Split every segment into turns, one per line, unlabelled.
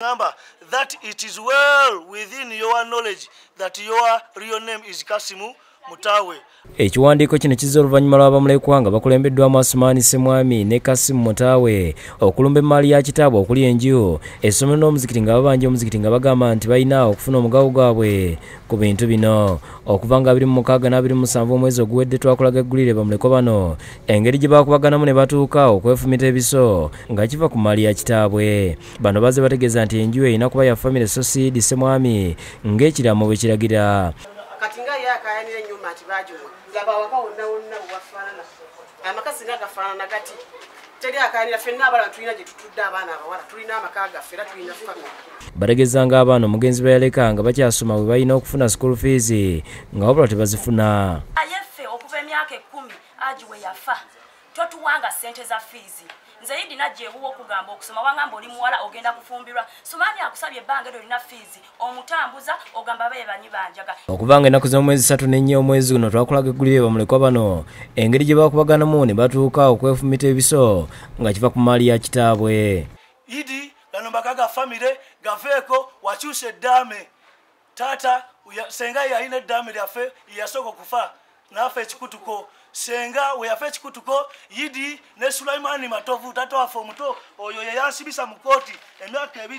Number that it is well within your knowledge that your real name is Kasimu Mutawe.
Ekiwandiiko kino kizza oluvannyuma lw'abamulekwa nga bakulembeddwamu Asumani Ssemwami ne Kasimu Mutawe okulumba emmaali ya kitaabwe okuli enju essomero n'omuzikiti nga babanja omuzikiti nga bagamba nti balina okufuna omugawo gwabwe ku bintu bino okuva nga 26 na 27 omwezi oguwedde twakulaga eggulire bamulekwa bano engeri gye baakubaganamu ne batuuka okwefumita ebiso nga kiva ku mmaali ya kitaabwe. Bano bazze bategeeza nti enju erina kuba ya famire Society Ssemwami ng'ekiraamo bwe kiragira.
Katinga yakayanira nyuma ati bajumwa ngaba wakawonna wonna wafaana amakasi ngagafaana gati teri akayanira fenna abala tulina gye tutudde abaana abawala tulina amakaga fera tulina family.
Bategezanga abaana omugenzi bayaleka nga bakyasoma bwe balina okufuna school fees nga wabula tebazifuna.
Ayeffe okuva emyaka 10 agiwe yafa totuwanga ssente za fees. Nzayidi najjeewo okugamba okusoma wangamba oli muwala ogenda kufumbirwa Sumani akusabye ebbanga eryo lina fees omutambuza ogamba baye banyi banjaga.
Okubanga ennaku z'omwezi 3 n'ennya omwezi guno twakulaga eggulire bamulekwa bano engeri gye baakubaganamu ne batuuka okwefumita ebiso nga kiva ku mmaali ya kitaabwe.
Idi gano bakaga famire gaveeko wakyuse eddaame taata senga yalina eddaame lyaffe yasooka okufa n'afa ekikutuko. Senga we yafe ekikutuko Yidi ne Sulaimani Matovu taata waffe omuto oyo yansibisa mu kooti emyaka 2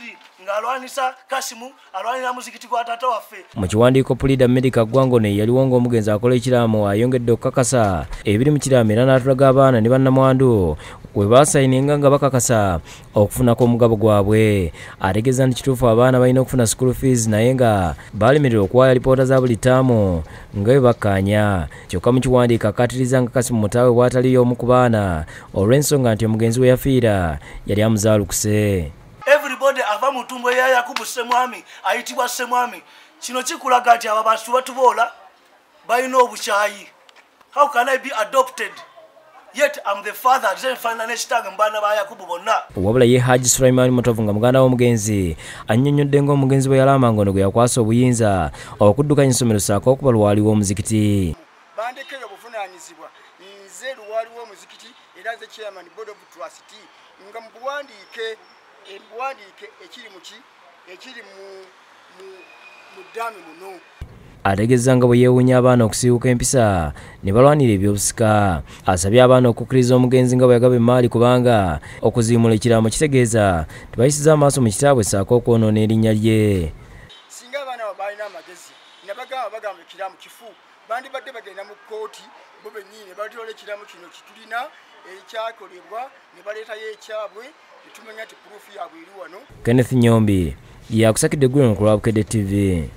ng'alwanisa Kasimu alwanira muzikiti gwa taata waffe.
Mu kiwandiiko Pulida Medical Gwangone yaliwo ng'omugenzi akola ekiraamo ayongedde okukakasa ebiri mu kiraamo era n'atulaga abaana ne bannamwandu we baasayininga nga bakakasa okufunako omugabo gwabwe. Ategeeza nti kituufu abaana balina okufuna school fees naye nga baalemererwa okuwaayo alipoota za buli ttaamu nga bwe bakkaanya. Kyokka mu kiwandiiko akkatiriza nga Kasimu Mutawe bw'ataliyo omu ku baana olw'ensonga nti omugenzi we yafiira yali amuzaalukuse.
Everybody ava mu ntumbo ya Yakubu Ssemwami ayitibwa Ssemwami. Kino kikulaga nti aba bantu batuboola balina obukyayi. How can I be adopted? Yet I'm the father finally nekitange mbaana ba Yakubu bonna.
Wabula ye Haji Sulaiman Matovu nga muganda w'omugenzi annyonnyodde ng'omugenzi bwe yalama ngono gwe yakwasa obuyinza okuddukanya essomero saako okuba luwaali w'omuzikiti.
Bandekera obuvunaanyizibwa nze luwaali w'omuzikiti era nze chairman board of trustee nga mubuwandiike ekiri mu ddaame muno.
Ategeeza nga bwe yeewuunya abaana okusiiwuka empisa ne balwanira ebyobusika. Asabye abaana okukkiriza omugenzi nga bwe yagaba emmaali kubanga okuziimula ekiraamo kitegeeza tebayisiza amaaso mu kitaabwe saako okwonoona erinnya lye.
Singa abaana abo balina amagezi ne bagamba ekiraamo kifu bandibadde bagenda mu kkooti bo bennyini ne batoola ekiraamo kino kitulina ekyakolebwa ne baleetayo ekyabwe ne tumenya nti puruufu yaabwe eri wano.
Kenneth Nyombi yakusakidde eggulu ku lwa Bukedde TV.